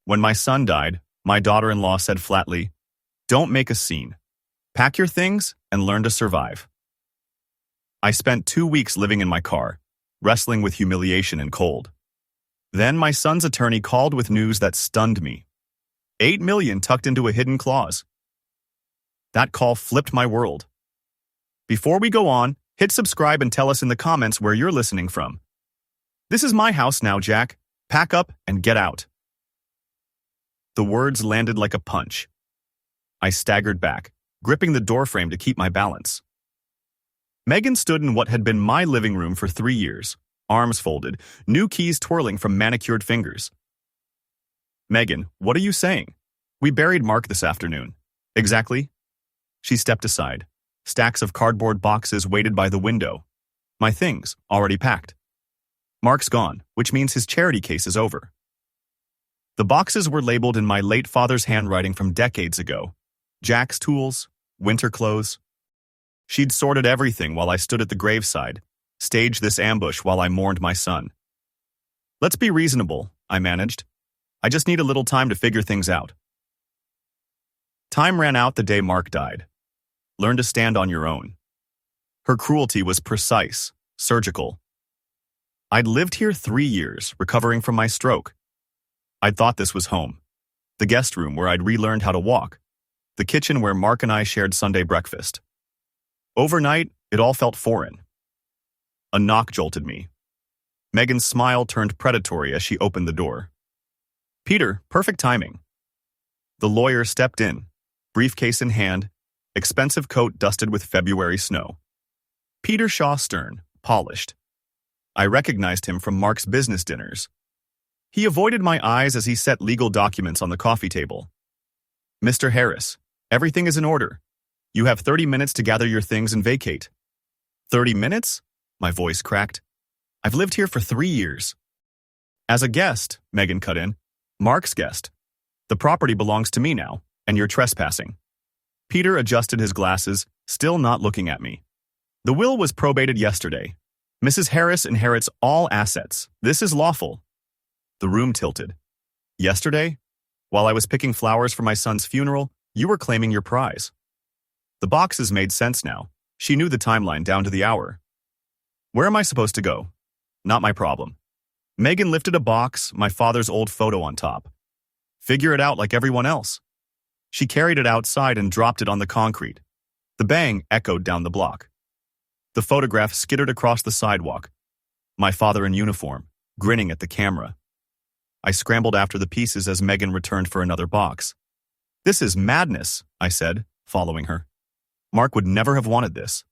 When my son died, my daughter-in-law said flatly, "Don't make a scene. Pack your things and learn to survive." I spent 2 weeks living in my car, wrestling with humiliation and cold. Then my son's attorney called with news that stunned me. $8 million tucked into a hidden clause. That call flipped my world. Before we go on, hit subscribe and tell us in the comments where you're listening from. This is my house now, Jack. Pack up and get out. The words landed like a punch. I staggered back, gripping the doorframe to keep my balance. Megan stood in what had been my living room for 3 years, arms folded, new keys twirling from manicured fingers. "Megan, what are you saying? We buried Mark this afternoon." "Exactly." She stepped aside. Stacks of cardboard boxes waited by the window. My things, already packed. "Mark's gone, which means his charity case is over." The boxes were labeled in my late father's handwriting from decades ago. Jack's tools, winter clothes. She'd sorted everything while I stood at the graveside, staged this ambush while I mourned my son. "Let's be reasonable," I managed. "I just need a little time to figure things out." Time ran out the day Mark died. Learn to stand on your own. Her cruelty was precise, surgical. I'd lived here 3 years, recovering from my stroke. I'd thought this was home. The guest room where I'd relearned how to walk. The kitchen where Mark and I shared Sunday breakfast. Overnight, it all felt foreign. A knock jolted me. Megan's smile turned predatory as she opened the door. "Peter, perfect timing." The lawyer stepped in, briefcase in hand, expensive coat dusted with February snow. Peter Shaw Stern, polished. I recognized him from Mark's business dinners. He avoided my eyes as he set legal documents on the coffee table. "Mr. Harris, everything is in order. You have 30 minutes to gather your things and vacate." 30 minutes? My voice cracked. "I've lived here for 3 years." "As a guest," Megan cut in. "Mark's guest. The property belongs to me now, and you're trespassing." Peter adjusted his glasses, still not looking at me. "The will was probated yesterday. Mrs. Harris inherits all assets. This is lawful." The room tilted. "Yesterday? While I was picking flowers for my son's funeral, you were claiming your prize." The boxes made sense now. She knew the timeline down to the hour. "Where am I supposed to go?" "Not my problem." Megan lifted a box, my father's old photo on top. "Figure it out like everyone else." She carried it outside and dropped it on the concrete. The bang echoed down the block. The photograph skittered across the sidewalk. My father in uniform, grinning at the camera. I scrambled after the pieces as Megan returned for another box. "This is madness," I said, following her. "Mark would never have wanted this."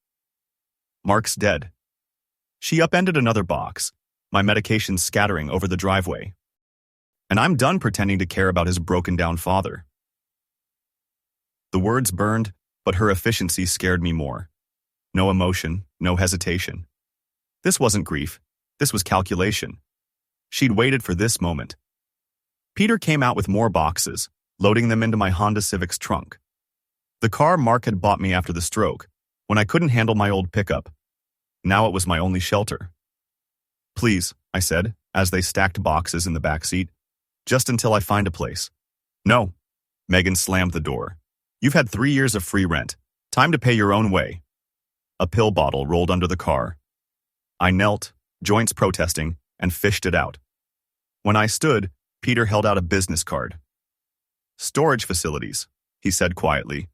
"Mark's dead." She upended another box, my medication scattering over the driveway. "And I'm done pretending to care about his broken-down father." The words burned, but her efficiency scared me more. No emotion, no hesitation. This wasn't grief. This was calculation. She'd waited for this moment. Peter came out with more boxes, loading them into my Honda Civic's trunk. The car Mark had bought me after the stroke, when I couldn't handle my old pickup. Now it was my only shelter. "Please," I said, as they stacked boxes in the back seat, "just until I find a place." "No." Megan slammed the door. "You've had 3 years of free rent. Time to pay your own way." A pill bottle rolled under the car. I knelt, joints protesting, and fished it out. When I stood, Peter held out a business card. "Storage facilities," he said quietly.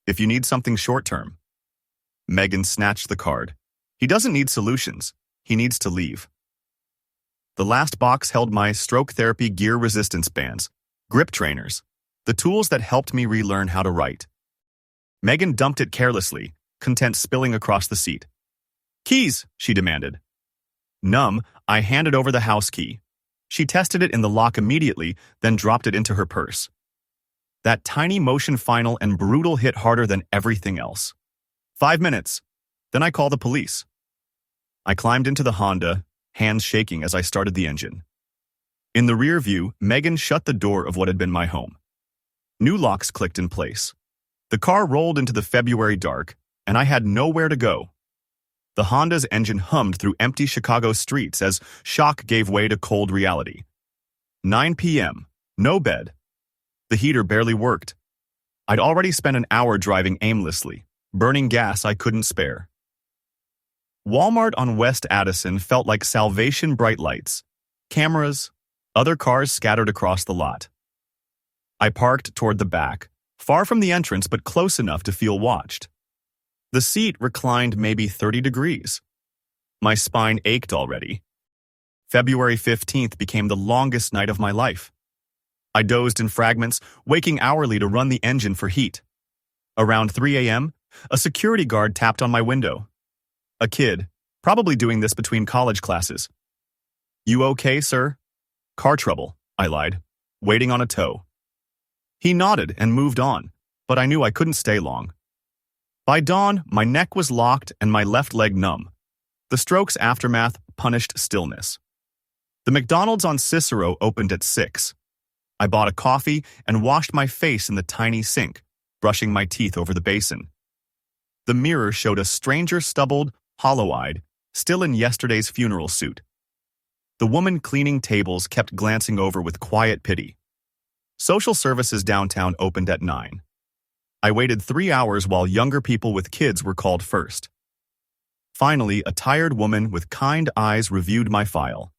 "If you need something short-term." Megan snatched the card. "He doesn't need solutions. He needs to leave." The last box held my stroke therapy gear resistance bands, grip trainers, the tools that helped me relearn how to write. Megan dumped it carelessly, content spilling across the seat. "Keys," she demanded. Numb, I handed over the house key. She tested it in the lock immediately, then dropped it into her purse. That tiny motion final and brutal hit harder than everything else. 5 minutes. Then I call the police. I climbed into the Honda, hands shaking as I started the engine. In the rear view, Megan shut the door of what had been my home. New locks clicked in place. The car rolled into the February dark, and I had nowhere to go. The Honda's engine hummed through empty Chicago streets as shock gave way to cold reality. 9 p.m., No bed. The heater barely worked. I'd already spent an hour driving aimlessly, burning gas I couldn't spare. Walmart on West Addison felt like Salvation bright lights, cameras, other cars scattered across the lot. I parked toward the back, far from the entrance but close enough to feel watched. The seat reclined maybe 30 degrees. My spine ached already. February 15th became the longest night of my life. I dozed in fragments, waking hourly to run the engine for heat. Around 3 a.m., a security guard tapped on my window. A kid, probably doing this between college classes. "You okay, sir?" "Car trouble," I lied, waiting on a tow. He nodded and moved on, but I knew I couldn't stay long. By dawn, my neck was locked and my left leg numb. The stroke's aftermath punished stillness. The McDonald's on Cicero opened at 6. I bought a coffee and washed my face in the tiny sink, brushing my teeth over the basin. The mirror showed a stranger stubbled, hollow-eyed, still in yesterday's funeral suit. The woman cleaning tables kept glancing over with quiet pity. Social services downtown opened at 9. I waited 3 hours while younger people with kids were called first. Finally, a tired woman with kind eyes reviewed my file.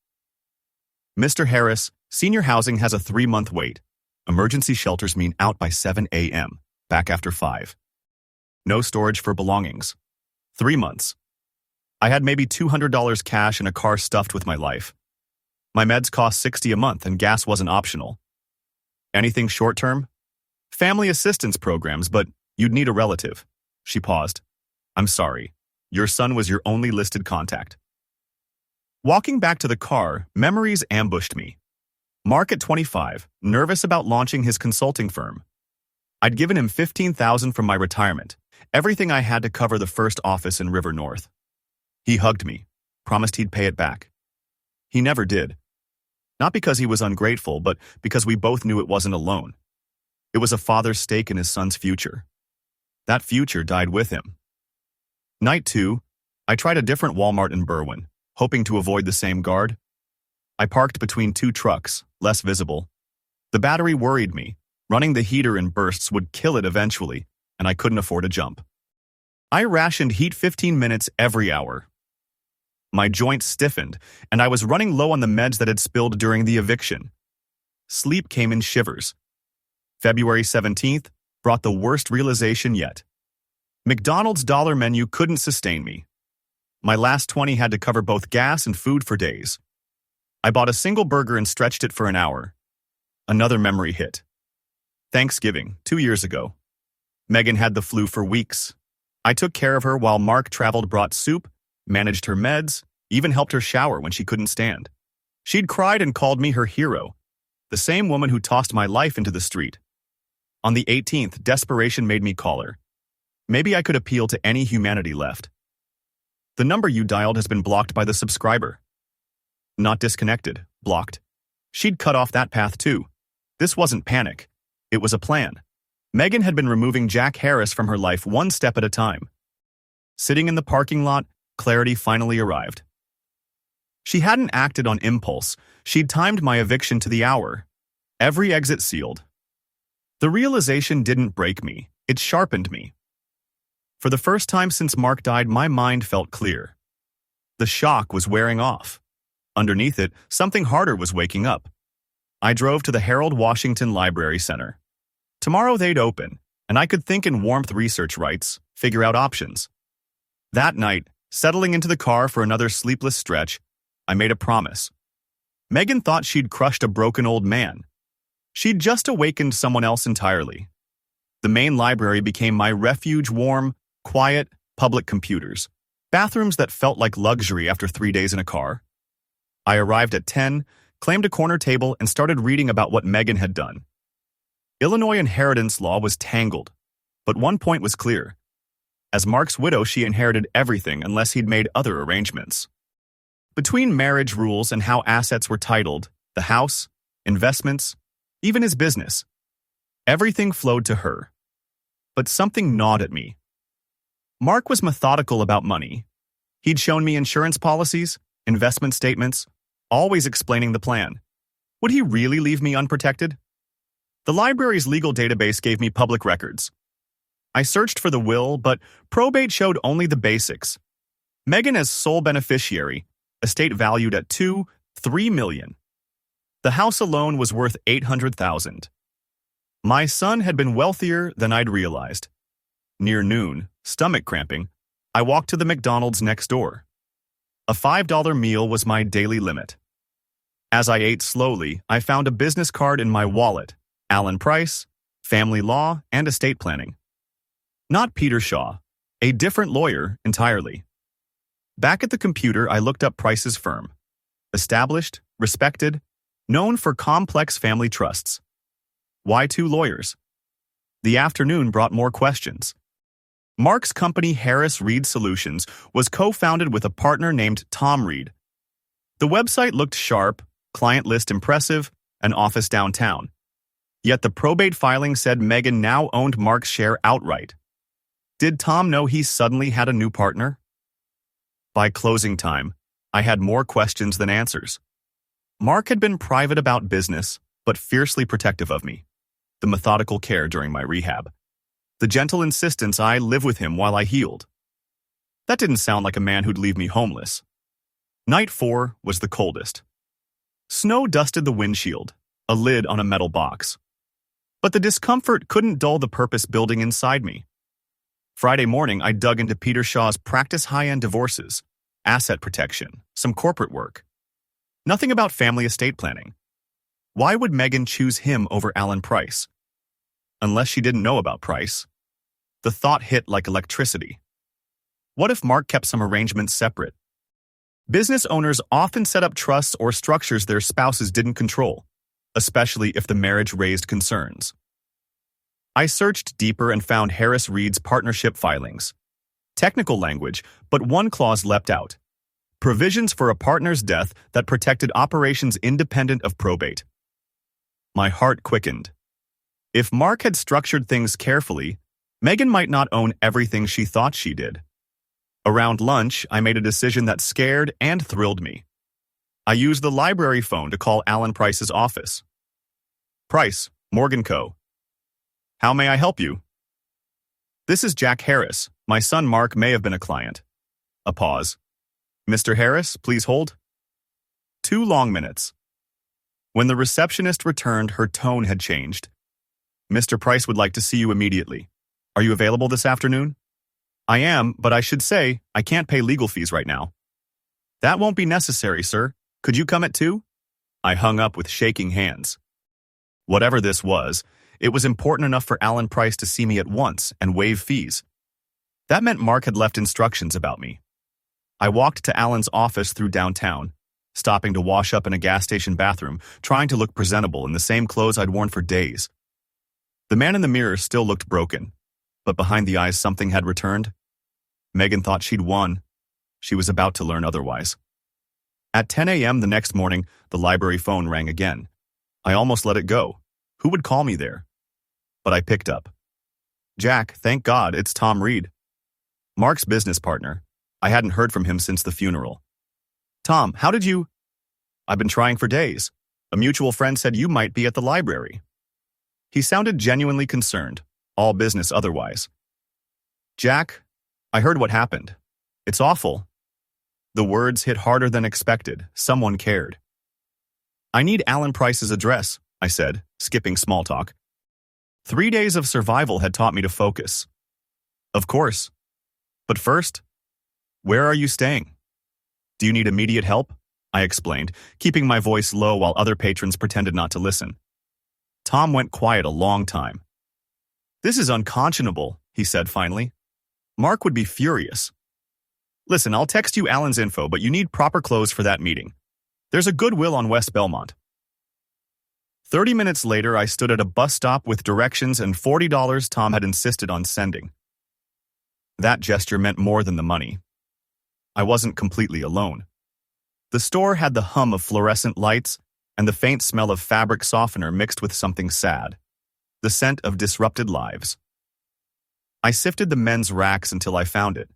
"Mr. Harris, senior housing has a 3-month wait. Emergency shelters mean out by 7 a.m., back after 5. No storage for belongings. 3 months. I had maybe $200 cash and a car stuffed with my life. My meds cost $60 a month and gas wasn't optional. Anything short-term? Family assistance programs, but you'd need a relative." She paused. "I'm sorry. Your son was your only listed contact." Walking back to the car, memories ambushed me. Mark at 25, nervous about launching his consulting firm. I'd given him $15,000 from my retirement, everything I had to cover the first office in River North. He hugged me, promised he'd pay it back. He never did. Not because he was ungrateful, but because we both knew it wasn't a loan. It was a father's stake in his son's future. That future died with him. Night 2, I tried a different Walmart in Berwyn, hoping to avoid the same guard. I parked between 2 trucks, less visible. The battery worried me. Running the heater in bursts would kill it eventually, and I couldn't afford a jump. I rationed heat 15 minutes every hour. My joints stiffened, and I was running low on the meds that had spilled during the eviction. Sleep came in shivers. February 17th brought the worst realization yet. McDonald's dollar menu couldn't sustain me. My last 20 had to cover both gas and food for days. I bought a single burger and stretched it for an hour. Another memory hit. Thanksgiving, 2 years ago. Megan had the flu for weeks. I took care of her while Mark brought soup, managed her meds, even helped her shower when she couldn't stand. She'd cried and called me her hero, the same woman who tossed my life into the street. On the 18th, desperation made me call her. Maybe I could appeal to any humanity left. "The number you dialed has been blocked by the subscriber." Not disconnected, blocked. She'd cut off that path too. This wasn't panic. It was a plan. Megan had been removing Jack Harris from her life one step at a time. Sitting in the parking lot, clarity finally arrived. She hadn't acted on impulse. She'd timed my eviction to the hour. Every exit sealed. The realization didn't break me. It sharpened me. For the first time since Mark died, my mind felt clear. The shock was wearing off. Underneath it, something harder was waking up. I drove to the Harold Washington Library Center. Tomorrow they'd open, and I could think in warmth, research rights, figure out options. That night, settling into the car for another sleepless stretch, I made a promise. Megan thought she'd crushed a broken old man. She'd just awakened someone else entirely. The main library became my refuge, warm, quiet, public computers, bathrooms that felt like luxury after 3 days in a car. I arrived at 10, claimed a corner table, and started reading about what Megan had done. Illinois inheritance law was tangled, but one point was clear. As Mark's widow, she inherited everything unless he'd made other arrangements. Between marriage rules and how assets were titled, the house, investments, even his business, everything flowed to her. But something gnawed at me. Mark was methodical about money. He'd shown me insurance policies, investment statements, always explaining the plan. Would he really leave me unprotected? The library's legal database gave me public records. I searched for the will, but probate showed only the basics. Megan as sole beneficiary, estate valued at $3 million. The house alone was worth $800,000. My son had been wealthier than I'd realized. Near noon, stomach cramping, I walked to the McDonald's next door. A $5 meal was my daily limit. As I ate slowly, I found a business card in my wallet. Alan Price, family law, and estate planning. Not Peter Shaw, a different lawyer entirely. Back at the computer, I looked up Price's firm. Established, respected, known for complex family trusts. Why two lawyers? The afternoon brought more questions. Mark's company, Harris Reed Solutions, was co-founded with a partner named Tom Reed. The website looked sharp, client list impressive, an office downtown. Yet the probate filing said Megan now owned Mark's share outright. Did Tom know he suddenly had a new partner? By closing time, I had more questions than answers. Mark had been private about business, but fiercely protective of me. The methodical care during my rehab. The gentle insistence I live with him while I healed. That didn't sound like a man who'd leave me homeless. Night 4 was the coldest. Snow dusted the windshield, a lid on a metal box. But the discomfort couldn't dull the purpose building inside me. Friday morning, I dug into Peter Shaw's practice high-end divorces, asset protection, some corporate work. Nothing about family estate planning. Why would Megan choose him over Alan Price? Unless she didn't know about Price. The thought hit like electricity. What if Mark kept some arrangements separate? Business owners often set up trusts or structures their spouses didn't control, especially if the marriage raised concerns. I searched deeper and found Harris Reed's partnership filings. Technical language, but one clause leapt out. Provisions for a partner's death that protected operations independent of probate. My heart quickened. If Mark had structured things carefully, Megan might not own everything she thought she did. Around lunch, I made a decision that scared and thrilled me. I used the library phone to call Alan Price's office. Price, Morgan Co. How may I help you? This is Jack Harris. My son Mark may have been a client. A pause. Mr. Harris, please hold. 2 long minutes. When the receptionist returned, her tone had changed. Mr. Price would like to see you immediately. Are you available this afternoon? I am, but I should say, I can't pay legal fees right now. That won't be necessary, sir. Could you come at 2? I hung up with shaking hands. Whatever this was, it was important enough for Alan Price to see me at once and waive fees. That meant Mark had left instructions about me. I walked to Alan's office through downtown, stopping to wash up in a gas station bathroom, trying to look presentable in the same clothes I'd worn for days. The man in the mirror still looked broken, but behind the eyes something had returned. Megan thought she'd won. She was about to learn otherwise. At 10 a.m. the next morning, the library phone rang again. I almost let it go. Who would call me there? But I picked up. Jack, thank God, it's Tom Reed. Mark's business partner. I hadn't heard from him since the funeral. Tom, how did you... I've been trying for days. A mutual friend said you might be at the library. He sounded genuinely concerned, all business otherwise. Jack, I heard what happened. It's awful. The words hit harder than expected. Someone cared. I need Alan Price's address, I said, skipping small talk. 3 days of survival had taught me to focus. Of course. But first, where are you staying? Do you need immediate help? I explained, keeping my voice low while other patrons pretended not to listen. Tom went quiet a long time. This is unconscionable, he said finally. Mark would be furious. Listen, I'll text you Alan's info, but you need proper clothes for that meeting. There's a Goodwill on West Belmont. 30 minutes later, I stood at a bus stop with directions and $40 Tom had insisted on sending. That gesture meant more than the money. I wasn't completely alone. The store had the hum of fluorescent lights and the faint smell of fabric softener mixed with something sad, the scent of disrupted lives. I sifted the men's racks until I found it.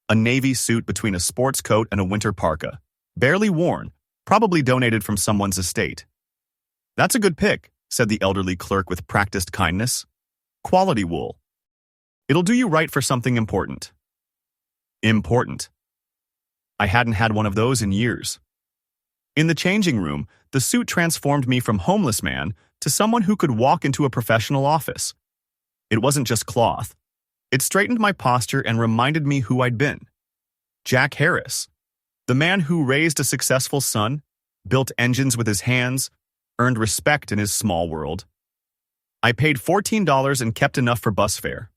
A navy suit between a sports coat and a winter parka, barely worn, probably donated from someone's estate. That's a good pick, said the elderly clerk with practiced kindness. Quality wool. It'll do you right for something important. Important. I hadn't had one of those in years. In the changing room, the suit transformed me from homeless man to someone who could walk into a professional office. It wasn't just cloth. It straightened my posture and reminded me who I'd been. Jack Harris, the man who raised a successful son, built engines with his hands, earned respect in his small world. I paid $14 and kept enough for bus fare.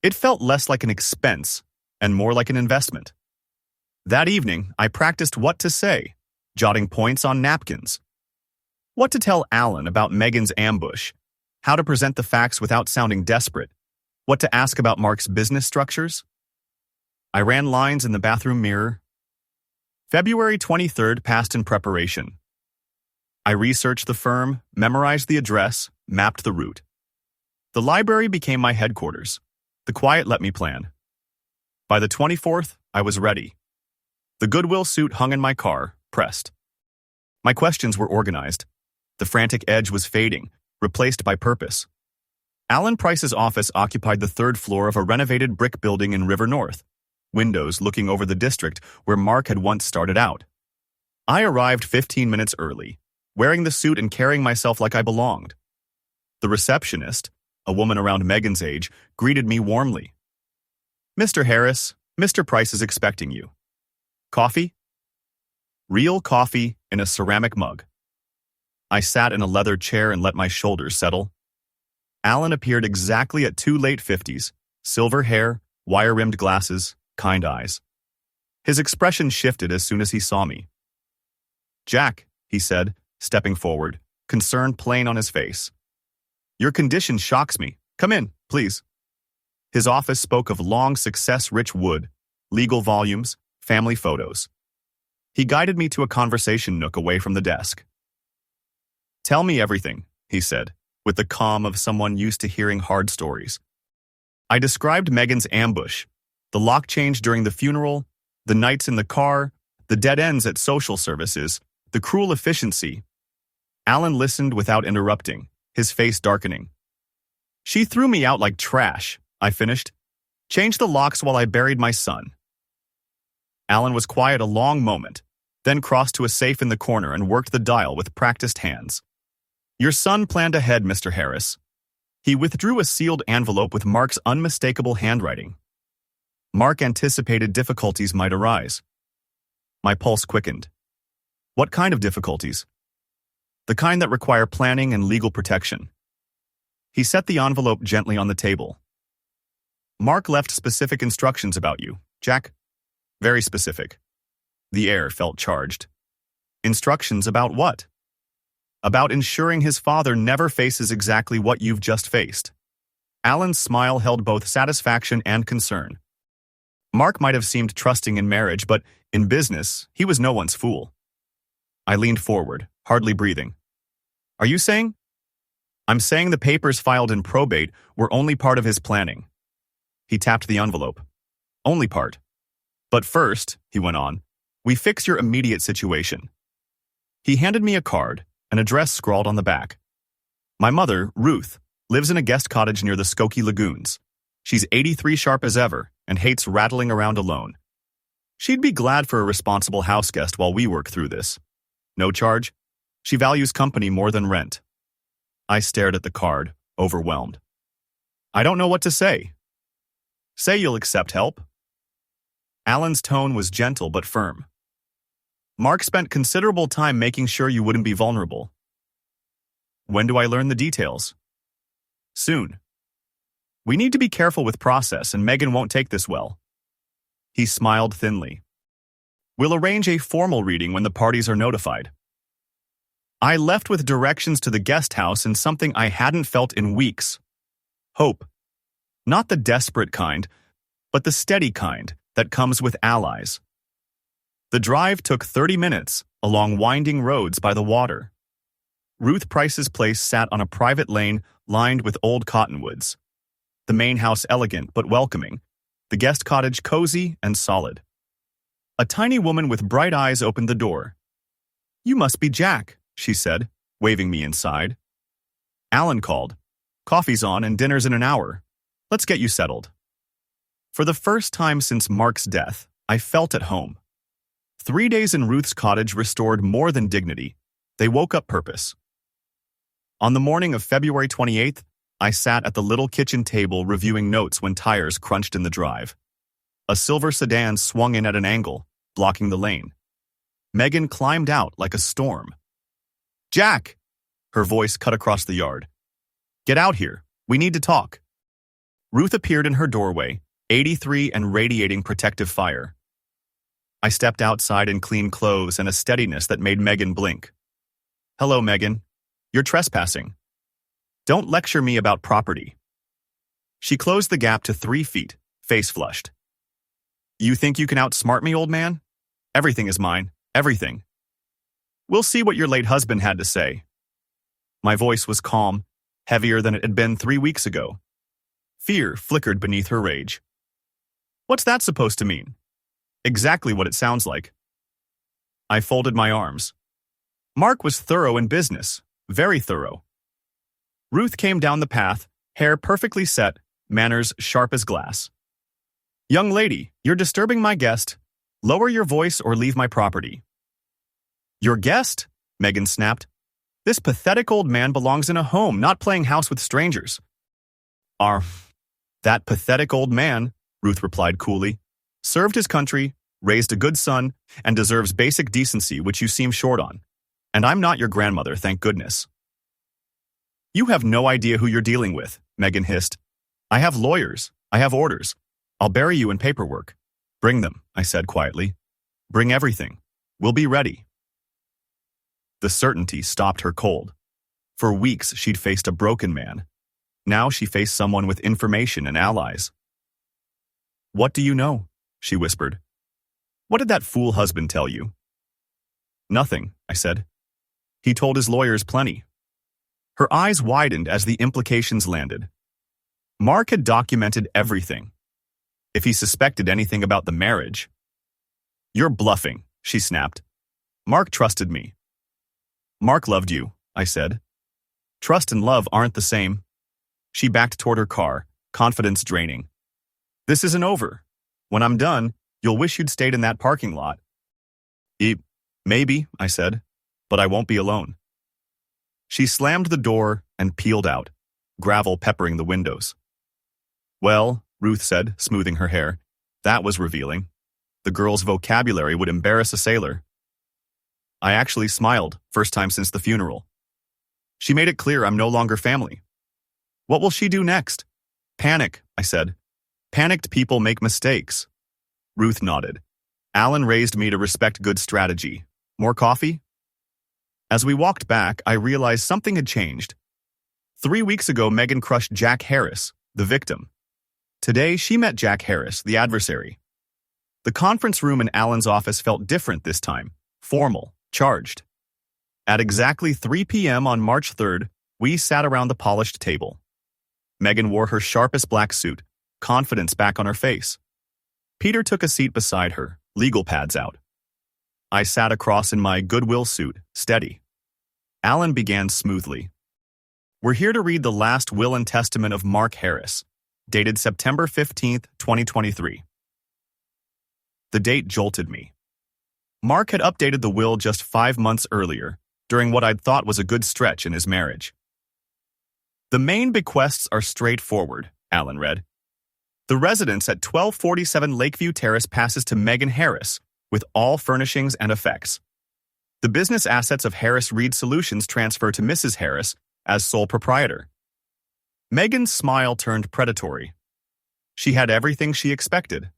It felt less like an expense and more like an investment. That evening, I practiced what to say, jotting points on napkins. What to tell Alan about Megan's ambush, how to present the facts without sounding desperate, what to ask about Mark's business structures. I ran lines in the bathroom mirror. February 23rd passed in preparation. I researched the firm, memorized the address, mapped the route. The library became my headquarters. The quiet let me plan. By the 24th, I was ready. The Goodwill suit hung in my car, pressed. My questions were organized. The frantic edge was fading, replaced by purpose. Alan Price's office occupied the third floor of a renovated brick building in River North, windows looking over the district where Mark had once started out. I arrived 15 minutes early, wearing the suit and carrying myself like I belonged. The receptionist, a woman around Megan's age, greeted me warmly. "Mr. Harris, Mr. Price is expecting you. Coffee?" Real coffee in a ceramic mug. I sat in a leather chair and let my shoulders settle. Alan appeared exactly at 2 late 50s, silver hair, wire-rimmed glasses, kind eyes. His expression shifted as soon as he saw me. "Jack," he said, stepping forward, concern plain on his face. "Your condition shocks me. Come in, please." His office spoke of long, success-rich wood, legal volumes, family photos. He guided me to a conversation nook away from the desk. "Tell me everything," he said, with the calm of someone used to hearing hard stories. I described Megan's ambush, the lock change during the funeral, the nights in the car, the dead ends at social services, the cruel efficiency. Alan listened without interrupting, his face darkening. "She threw me out like trash," I finished. "Changed the locks while I buried my son." Alan was quiet a long moment, then crossed to a safe in the corner and worked the dial with practiced hands. "Your son planned ahead, Mr. Harris." He withdrew a sealed envelope with Mark's unmistakable handwriting. Mark anticipated difficulties might arise. My pulse quickened. What kind of difficulties? The kind that require planning and legal protection. He set the envelope gently on the table. "Mark left specific instructions about you, Jack. Very specific." The air felt charged. "Instructions about what?" "About ensuring his father never faces exactly what you've just faced." Alan's smile held both satisfaction and concern. Mark might have seemed trusting in marriage, but in business, he was no one's fool. I leaned forward, hardly breathing. "Are you saying?" "I'm saying the papers filed in probate were only part of his planning." He tapped the envelope. "Only part. But first," he went on, "we fix your immediate situation." He handed me a card, an address scrawled on the back. "My mother, Ruth, lives in a guest cottage near the Skokie Lagoons. She's 83 sharp as ever and hates rattling around alone. She'd be glad for a responsible house guest while we work through this. No charge. She values company more than rent." I stared at the card, overwhelmed. "I don't know what to say." "Say you'll accept help." Alan's tone was gentle but firm. "Mark spent considerable time making sure you wouldn't be vulnerable." "When do I learn the details?" "Soon. We need to be careful with process, and Megan won't take this well." He smiled thinly. "We'll arrange a formal reading when the parties are notified." I left with directions to the guest house and something I hadn't felt in weeks. Hope. Not the desperate kind, but the steady kind that comes with allies. The drive took 30 minutes along winding roads by the water. Ruth Price's place sat on a private lane lined with old cottonwoods. The main house elegant but welcoming, the guest cottage cozy and solid. A tiny woman with bright eyes opened the door. "You must be Jack," she said, waving me inside. Alan called. Coffee's on and dinner's in an hour. Let's get you settled. For the first time since Mark's death, I felt at home. 3 days in Ruth's cottage restored more than dignity. They woke up purpose. On the morning of February 28th, I sat at the little kitchen table reviewing notes when tires crunched in the drive. A silver sedan swung in at an angle, blocking the lane. Megan climbed out like a storm. "Jack!" Her voice cut across the yard. "Get out here. We need to talk." Ruth appeared in her doorway, 83 and radiating protective fire. I stepped outside in clean clothes and a steadiness that made Megan blink. "Hello, Megan. You're trespassing. Don't lecture me about property." She closed the gap to 3 feet, face flushed. "You think you can outsmart me, old man? Everything is mine, everything. We'll see what your late husband had to say." My voice was calm, heavier than it had been 3 weeks ago. Fear flickered beneath her rage. "What's that supposed to mean?" "Exactly what it sounds like." I folded my arms. Mark was thorough in business, very thorough. Ruth came down the path, hair perfectly set, manners sharp as glass. "Young lady, you're disturbing my guest. Lower your voice or leave my property." "Your guest?" Megan snapped. "This pathetic old man belongs in a home, not playing house with strangers." That pathetic old man," Ruth replied coolly, "served his country, raised a good son, and deserves basic decency, which you seem short on. And I'm not your grandmother, thank goodness." "You have no idea who you're dealing with," Megan hissed. "I have lawyers. I have orders. I'll bury you in paperwork." "Bring them," I said quietly. "Bring everything. We'll be ready." The certainty stopped her cold. For weeks, she'd faced a broken man. Now she faced someone with information and allies. "What do you know?" she whispered. "What did that fool husband tell you?" "Nothing," I said. "He told his lawyers plenty." Her eyes widened as the implications landed. Mark had documented everything. If he suspected anything about the marriage— "You're bluffing," she snapped. "Mark trusted me." "Mark loved you," I said. "Trust and love aren't the same." She backed toward her car, confidence draining. "This isn't over. When I'm done, you'll wish you'd stayed in that parking lot." Maybe, I said, "but I won't be alone." She slammed the door and peeled out, gravel peppering the windows. "Well," Ruth said, smoothing her hair, "that was revealing. The girl's vocabulary would embarrass a sailor." I actually smiled, first time since the funeral. She made it clear I'm no longer family. "What will she do next?" "Panic," I said. "Panicked people make mistakes." Ruth nodded. Alan raised me to respect good strategy. "More coffee?" As we walked back, I realized something had changed. 3 weeks ago, Megan crushed Jack Harris, the victim. Today, she met Jack Harris, the adversary. The conference room in Alan's office felt different this time, formal, charged. At exactly 3 p.m. on March 3rd, we sat around the polished table. Megan wore her sharpest black suit, confidence back on her face. Peter took a seat beside her, legal pads out. I sat across in my Goodwill suit, steady. Alan began smoothly. "We're here to read the last will and testament of Mark Harris, dated September 15th, 2023. The date jolted me. Mark had updated the will just 5 months earlier, during what I'd thought was a good stretch in his marriage. "The main bequests are straightforward," Alan read. "The residence at 1247 Lakeview Terrace passes to Megan Harris, with all furnishings and effects. The business assets of Harris Reed Solutions transfer to Mrs. Harris as sole proprietor." Megan's smile turned predatory. She had everything she expected.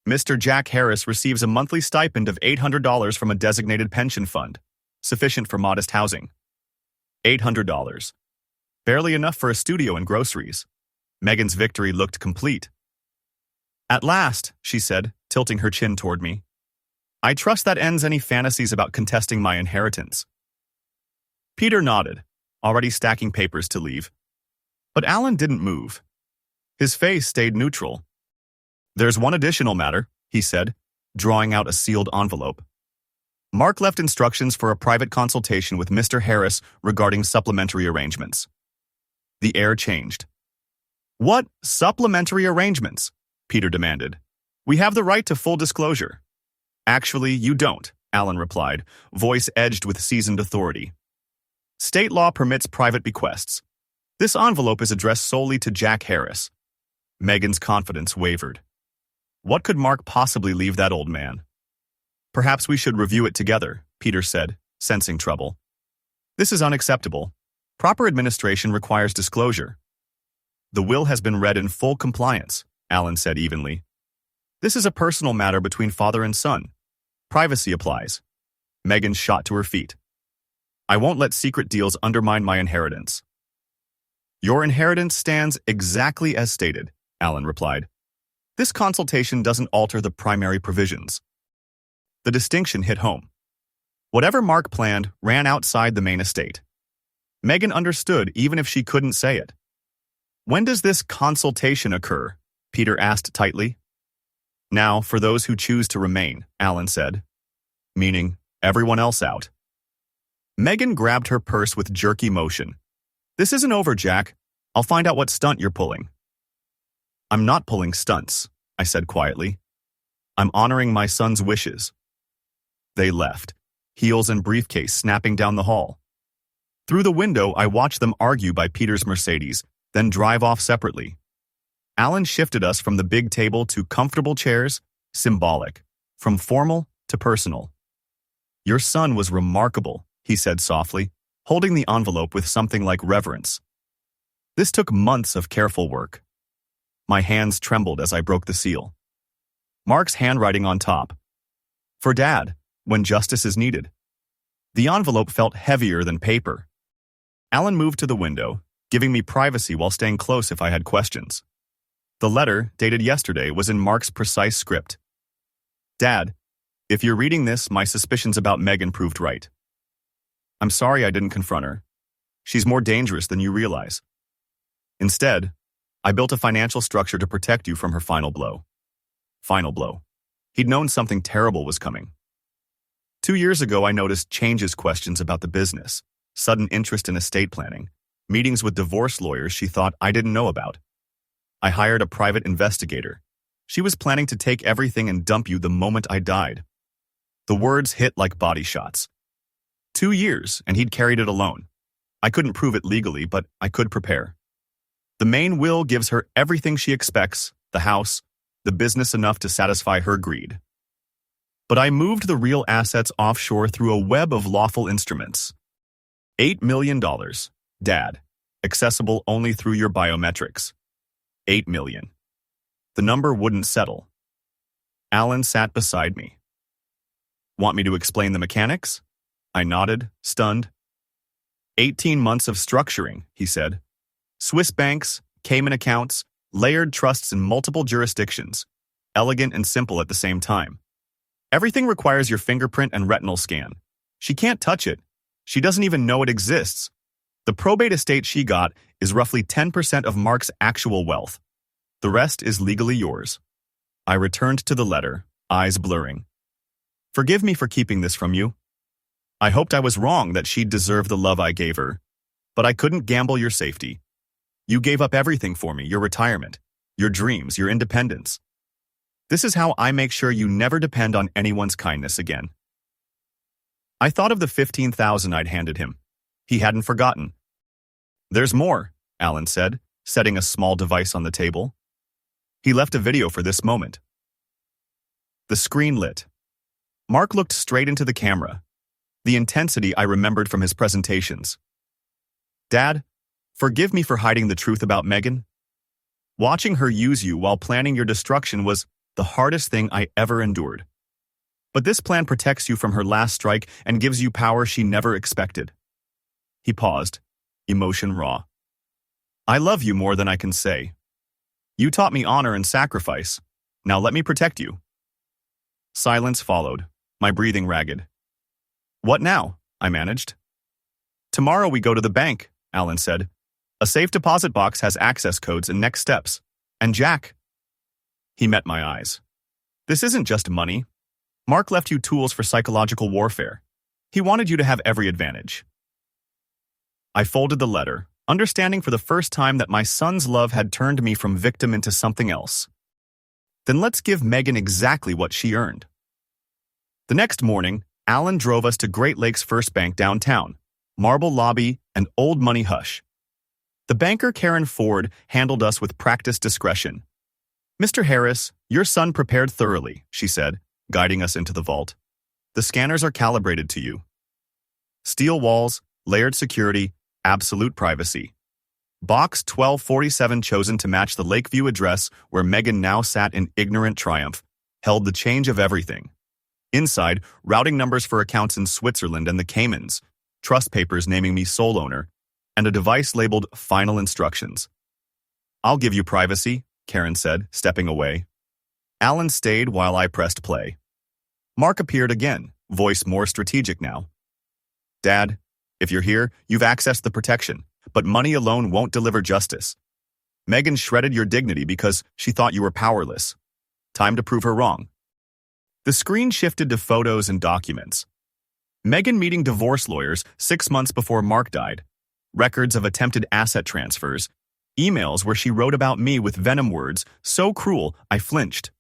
"Mr. Jack Harris receives a monthly stipend of $800 from a designated pension fund, sufficient for modest housing." $800. Barely enough for a studio and groceries. Megan's victory looked complete. "At last," she said, tilting her chin toward me. "I trust that ends any fantasies about contesting my inheritance." Peter nodded, already stacking papers to leave. But Alan didn't move. His face stayed neutral. "There's one additional matter," he said, drawing out a sealed envelope. "Mark left instructions for a private consultation with Mr. Harris regarding supplementary arrangements. The air changed. "What supplementary arrangements?" Peter demanded. "We have the right to full disclosure." "Actually, you don't," Alan replied, voice edged with seasoned authority. "State law permits private bequests. This envelope is addressed solely to Jack Harris." Megan's confidence wavered. What could Mark possibly leave that old man? "Perhaps we should review it together," Peter said, sensing trouble. "This is unacceptable. Proper administration requires disclosure." "The will has been read in full compliance," Alan said evenly. "This is a personal matter between father and son. Privacy applies." Megan shot to her feet. "I won't let secret deals undermine my inheritance." "Your inheritance stands exactly as stated," Alan replied. "This consultation doesn't alter the primary provisions." The distinction hit home. Whatever Mark planned ran outside the main estate. Megan understood even if she couldn't say it. "When does this consultation occur?" Peter asked tightly. "Now, for those who choose to remain," Alan said. "Meaning everyone else out." Megan grabbed her purse with jerky motion. "This isn't over, Jack. I'll find out what stunt you're pulling." "I'm not pulling stunts," I said quietly. "I'm honoring my son's wishes." They left, heels and briefcase snapping down the hall. Through the window, I watched them argue by Peter's Mercedes, then drive off separately. Alan shifted us from the big table to comfortable chairs, symbolic, from formal to personal. "Your son was remarkable," he said softly, holding the envelope with something like reverence. "This took months of careful work." My hands trembled as I broke the seal. Mark's handwriting on top. "For Dad, when justice is needed." The envelope felt heavier than paper. Alan moved to the window, giving me privacy while staying close if I had questions. The letter, dated yesterday, was in Mark's precise script. "Dad, if you're reading this, my suspicions about Megan proved right. I'm sorry I didn't confront her. She's more dangerous than you realize. Instead, I built a financial structure to protect you from her final blow." Final blow. He'd known something terrible was coming. 2 years ago, I noticed changes questions about the business, sudden interest in estate planning, meetings with divorce lawyers she thought I didn't know about. I hired a private investigator. She was planning to take everything and dump you the moment I died. The words hit like body shots. 2 years, and he'd carried it alone. I couldn't prove it legally, but I could prepare. The main will gives her everything she expects, the house, the business enough to satisfy her greed. But I moved the real assets offshore through a web of lawful instruments. $8 million, Dad, accessible only through your biometrics. 8 million. The number wouldn't settle. Alan sat beside me. "Want me to explain the mechanics?" I nodded, stunned. 18 months of structuring, he said. Swiss banks, Cayman accounts, layered trusts in multiple jurisdictions. Elegant and simple at the same time. Everything requires your fingerprint and retinal scan. She can't touch it. She doesn't even know it exists. The probate estate she got is roughly 10% of Mark's actual wealth. The rest is legally yours. I returned to the letter, eyes blurring. "Forgive me for keeping this from you. I hoped I was wrong that she'd deserve the love I gave her. But I couldn't gamble your safety. You gave up everything for me, your retirement, your dreams, your independence. This is how I make sure you never depend on anyone's kindness again." I thought of the $15,000 I'd handed him. He hadn't forgotten. "There's more," Alan said, setting a small device on the table. He left a video for this moment. The screen lit. Mark looked straight into the camera. The intensity I remembered from his presentations. "Dad, forgive me for hiding the truth about Megan. Watching her use you while planning your destruction was the hardest thing I ever endured. But this plan protects you from her last strike and gives you power she never expected." He paused, emotion raw. "I love you more than I can say. You taught me honor and sacrifice. Now let me protect you." Silence followed, my breathing ragged. "What now?" I managed. "Tomorrow we go to the bank," Alan said. "A safe deposit box has access codes and next steps. And Jack." He met my eyes. "This isn't just money. Mark left you tools for psychological warfare. He wanted you to have every advantage." I folded the letter, understanding for the first time that my son's love had turned me from victim into something else. Then let's give Megan exactly what she earned. The next morning, Alan drove us to Great Lakes First Bank downtown, marble lobby, and old money hush. The banker Karen Ford handled us with practiced discretion. "Mr. Harris, your son prepared thoroughly," she said, guiding us into the vault. "The scanners are calibrated to you. Steel walls, layered security, absolute privacy. Box 1247 chosen to match the Lakeview address where Megan now sat in ignorant triumph, held the change of everything. Inside, routing numbers for accounts in Switzerland and the Caymans, trust papers naming me sole owner, and a device labeled Final Instructions. "I'll give you privacy," Karen said, stepping away. Alan stayed while I pressed play. Mark appeared again, voice more strategic now. "Dad, if you're here, you've accessed the protection, but money alone won't deliver justice. Megan shredded your dignity because she thought you were powerless. Time to prove her wrong." The screen shifted to photos and documents. Megan meeting divorce lawyers 6 months before Mark died. Records of attempted asset transfers. Emails where she wrote about me with venom words so cruel I flinched.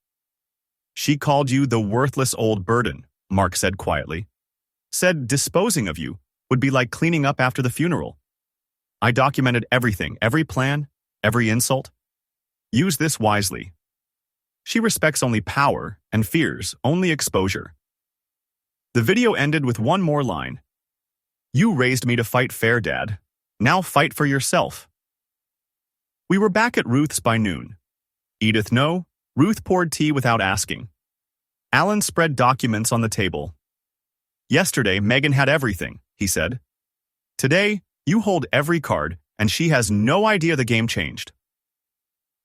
"She called you the worthless old burden," Mark said quietly. "Said disposing of you would be like cleaning up after the funeral. I documented everything, every plan, every insult. Use this wisely. She respects only power and fears only exposure." The video ended with one more line. "You raised me to fight fair, Dad. Now fight for yourself." We were back at Ruth's by noon. Edith no, Ruth poured tea without asking. Alan spread documents on the table. "Yesterday, Megan had everything," he said. "Today, you hold every card, and she has no idea the game changed."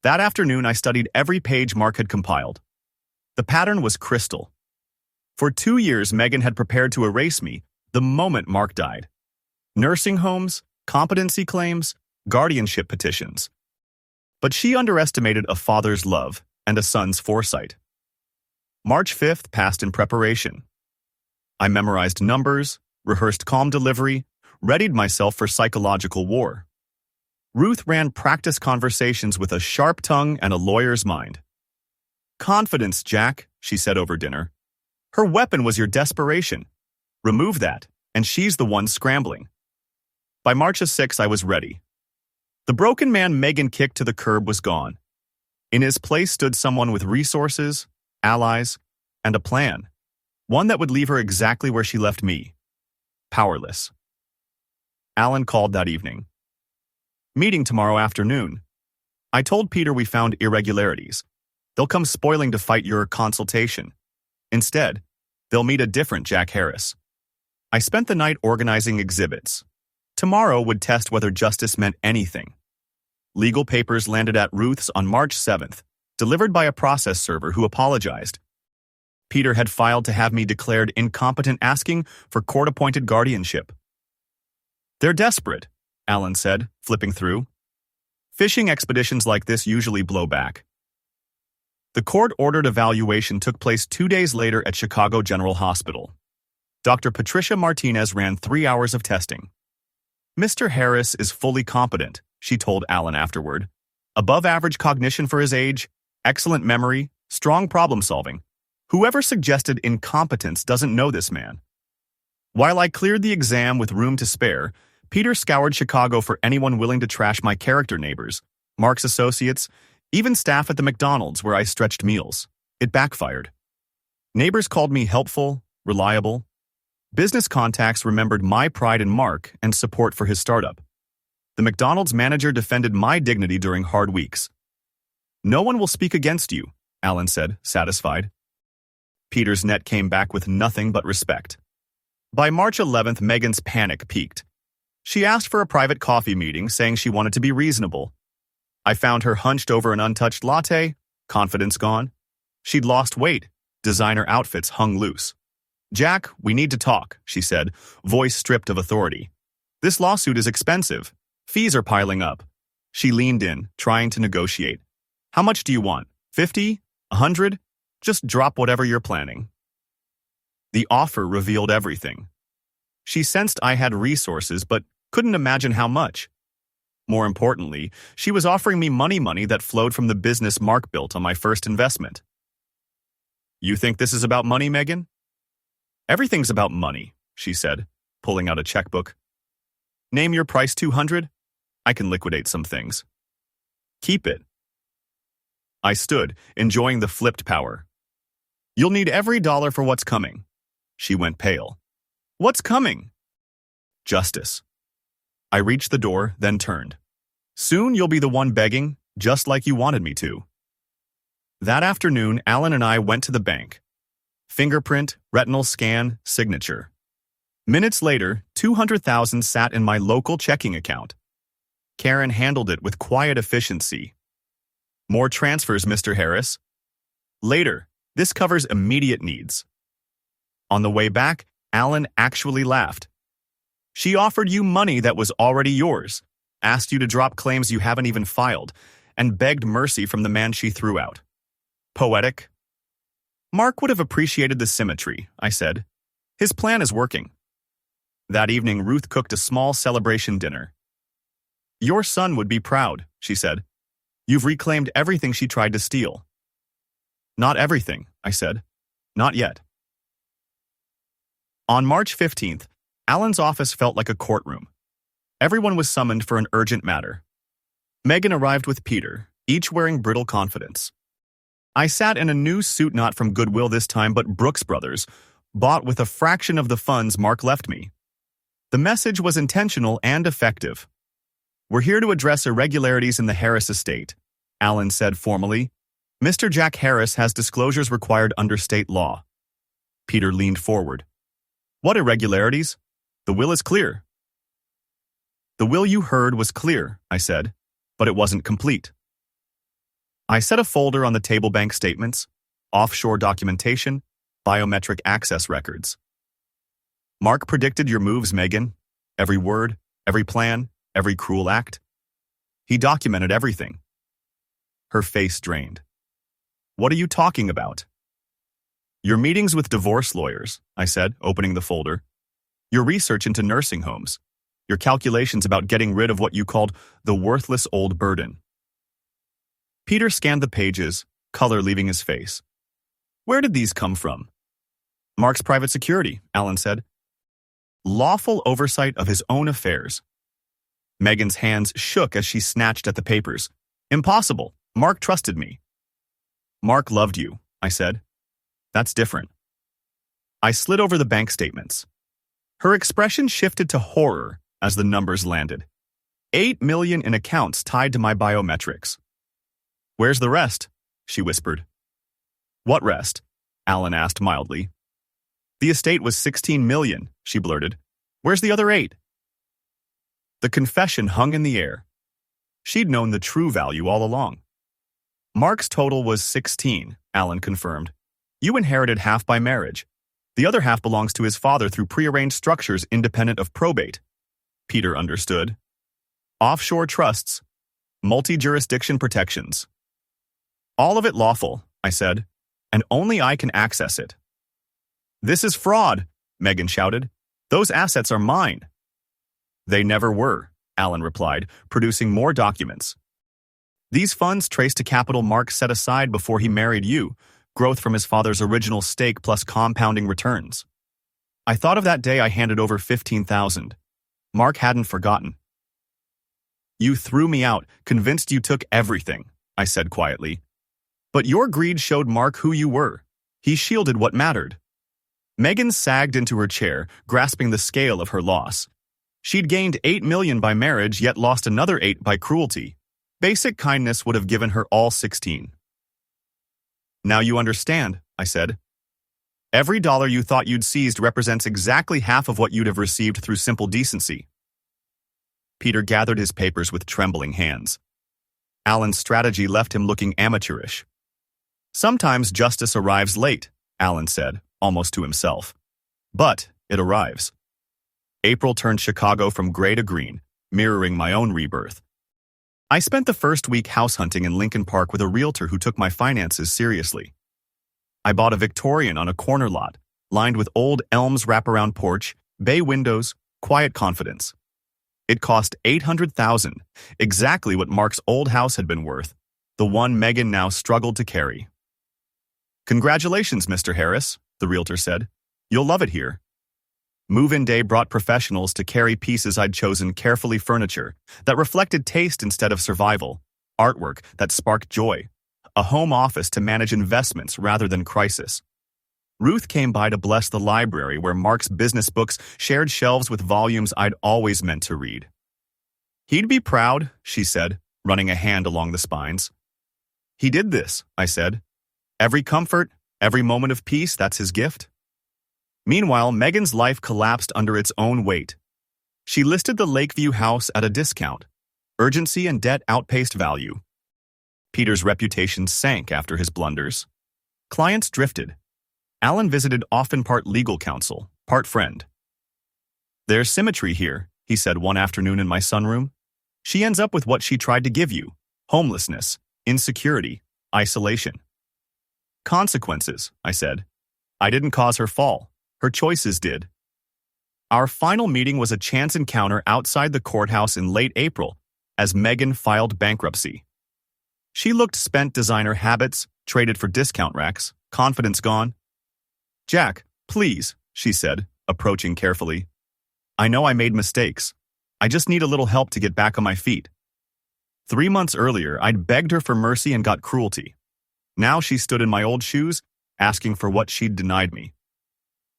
That afternoon, I studied every page Mark had compiled. The pattern was crystal. For 2 years, Megan had prepared to erase me the moment Mark died. Nursing homes, competency claims, guardianship petitions. But she underestimated a father's love and a son's foresight. March 5th passed in preparation. I memorized numbers, rehearsed calm delivery, readied myself for psychological war. Ruth ran practice conversations with a sharp tongue and a lawyer's mind. "Confidence, Jack," she said over dinner. "Her weapon was your desperation. Remove that, and she's the one scrambling." By March 6, I was ready. The broken man Megan kicked to the curb was gone. In his place stood someone with resources, allies, and a plan. One that would leave her exactly where she left me. Powerless. Alan called that evening. "Meeting tomorrow afternoon. I told Peter we found irregularities. They'll come spoiling to fight your consultation. Instead, they'll meet a different Jack Harris. I spent the night organizing exhibits. Tomorrow would test whether justice meant anything." Legal papers landed at Ruth's on March 7th, delivered by a process server who apologized. Peter had filed to have me declared incompetent, asking for court-appointed guardianship. "They're desperate," Alan said, flipping through. "Fishing expeditions like this usually blow back." The court-ordered evaluation took place 2 days later at Chicago General Hospital. Dr. Patricia Martinez ran 3 hours of testing. "Mr. Harris is fully competent," she told Alan afterward. "Above-average cognition for his age, excellent memory, strong problem-solving. Whoever suggested incompetence doesn't know this man." While I cleared the exam with room to spare, Peter scoured Chicago for anyone willing to trash my character neighbors, Mark's associates, even staff at the McDonald's where I stretched meals. It backfired. Neighbors called me helpful, reliable. Business contacts remembered my pride in Mark and support for his startup. The McDonald's manager defended my dignity during hard weeks. "No one will speak against you," Alan said, satisfied. Peter's net came back with nothing but respect. By March 11th, Megan's panic peaked. She asked for a private coffee meeting, saying she wanted to be reasonable. I found her hunched over an untouched latte, confidence gone. She'd lost weight, designer outfits hung loose. "Jack, we need to talk," she said, voice stripped of authority. "This lawsuit is expensive. Fees are piling up." She leaned in, trying to negotiate. "How much do you want? 50? 100? Just drop whatever you're planning." The offer revealed everything. She sensed I had resources, but couldn't imagine how much. More importantly, she was offering me money that flowed from the business Mark built on my first investment. You think this is about money, Megan? Everything's about money, she said, pulling out a checkbook. Name your price 200? I can liquidate some things. Keep it. I stood, enjoying the flipped power. You'll need every dollar for what's coming. She went pale. What's coming? Justice. I reached the door, then turned. Soon you'll be the one begging, just like you wanted me to. That afternoon, Alan and I went to the bank. Fingerprint, retinal scan, signature. Minutes later, $200,000 sat in my local checking account. Karen handled it with quiet efficiency. More transfers, Mr. Harris. Later, this covers immediate needs. On the way back, Alan actually laughed. She offered you money that was already yours, asked you to drop claims you haven't even filed, and begged mercy from the man she threw out. Poetic? Mark would have appreciated the symmetry, I said. His plan is working. That evening, Ruth cooked a small celebration dinner. Your son would be proud, she said. You've reclaimed everything she tried to steal. Not everything, I said. Not yet. On March 15th, Alan's office felt like a courtroom. Everyone was summoned for an urgent matter. Megan arrived with Peter, each wearing brittle confidence. I sat in a new suit, not from Goodwill this time, but Brooks Brothers, bought with a fraction of the funds Mark left me. The message was intentional and effective. We're here to address irregularities in the Harris estate, Alan said formally. Mr. Jack Harris has disclosures required under state law. Peter leaned forward. What irregularities? The will is clear. The will you heard was clear, I said, but it wasn't complete. I set a folder on the table: bank statements, offshore documentation, biometric access records. Mark predicted your moves, Megan. Every word, every plan, every cruel act. He documented everything. Her face drained. What are you talking about? Your meetings with divorce lawyers, I said, opening the folder. Your research into nursing homes. Your calculations about getting rid of what you called the worthless old burden. Peter scanned the pages, color leaving his face. Where did these come from? Mark's private security, Alan said. Lawful oversight of his own affairs. Megan's hands shook as she snatched at the papers. Impossible. Mark trusted me. Mark loved you, I said. That's different. I slid over the bank statements. Her expression shifted to horror as the numbers landed. $8 million in accounts tied to my biometrics. Where's the rest? She whispered. What rest? Alan asked mildly. The estate was $16 million, she blurted. Where's the other 8? The confession hung in the air. She'd known the true value all along. Mark's total was 16, Alan confirmed. You inherited half by marriage. The other half belongs to his father through prearranged structures independent of probate. Peter understood. Offshore trusts, multi-jurisdiction protections. All of it lawful, I said, and only I can access it. This is fraud, Megan shouted. Those assets are mine. They never were, Alan replied, producing more documents. These funds trace to capital Mark set aside before he married you, growth from his father's original stake plus compounding returns. I thought of that day I handed over $15,000. Mark hadn't forgotten. You threw me out, convinced you took everything, I said quietly. But your greed showed Mark who you were. He shielded what mattered. Megan sagged into her chair, grasping the scale of her loss. She'd gained $8 million by marriage, yet lost another 8 by cruelty. Basic kindness would have given her all 16. Now you understand, I said. Every dollar you thought you'd seized represents exactly half of what you'd have received through simple decency. Peter gathered his papers with trembling hands. Alan's strategy left him looking amateurish. Sometimes justice arrives late, Alan said, almost to himself. But it arrives. April turned Chicago from gray to green, mirroring my own rebirth. I spent the first week house hunting in Lincoln Park with a realtor who took my finances seriously. I bought a Victorian on a corner lot, lined with old elms wraparound porch, bay windows, quiet confidence. It cost $800,000, exactly what Mark's old house had been worth, the one Megan now struggled to carry. "Congratulations, Mr. Harris," the realtor said. "You'll love it here." Move-in day brought professionals to carry pieces I'd chosen carefully, furniture that reflected taste instead of survival, artwork that sparked joy, a home office to manage investments rather than crisis. Ruth came by to bless the library where Mark's business books shared shelves with volumes I'd always meant to read. "He'd be proud," she said, running a hand along the spines. "He did this," I said. "Every comfort, every moment of peace, that's his gift." Meanwhile, Megan's life collapsed under its own weight. She listed the Lakeview house at a discount. Urgency and debt outpaced value. Peter's reputation sank after his blunders. Clients drifted. Alan visited often part legal counsel, part friend. "There's symmetry here," he said one afternoon in my sunroom. "She ends up with what she tried to give you: homelessness, insecurity, isolation." "Consequences," I said. "I didn't cause her fall. Her choices did." Our final meeting was a chance encounter outside the courthouse in late April as Megan filed bankruptcy. She looked spent, designer habits, traded for discount racks, confidence gone. "Jack, please," she said, approaching carefully. "I know I made mistakes. I just need a little help to get back on my feet." 3 months earlier, I'd begged her for mercy and got cruelty. Now she stood in my old shoes, asking for what she'd denied me.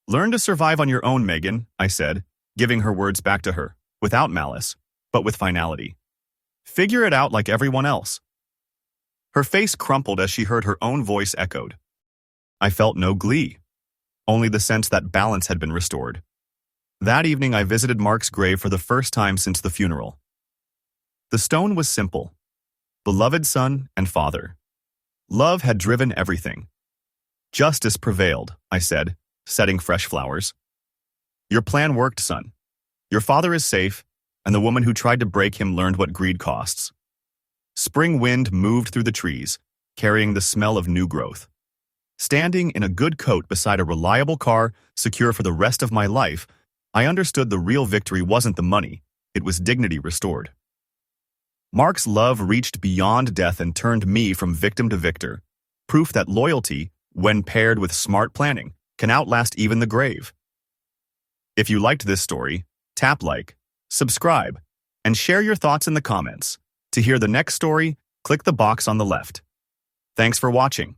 "Learn to survive on your own, Megan," I said, giving her words back to her, without malice, but with finality. "Figure it out like everyone else." Her face crumpled as she heard her own voice echoed. I felt no glee, only the sense that balance had been restored. That evening I visited Mark's grave for the first time since the funeral. The stone was simple: beloved son and father. Love had driven everything. Justice prevailed, I said, setting fresh flowers. "Your plan worked, son. Your father is safe, and the woman who tried to break him learned what greed costs." Spring wind moved through the trees, carrying the smell of new growth. Standing in a good coat beside a reliable car, secure for the rest of my life, I understood the real victory wasn't the money, it was dignity restored. Mark's love reached beyond death and turned me from victim to victor, proof that loyalty, when paired with smart planning, can outlast even the grave. If you liked this story, tap like, subscribe, and share your thoughts in the comments. To hear the next story, click the box on the left. Thanks for watching.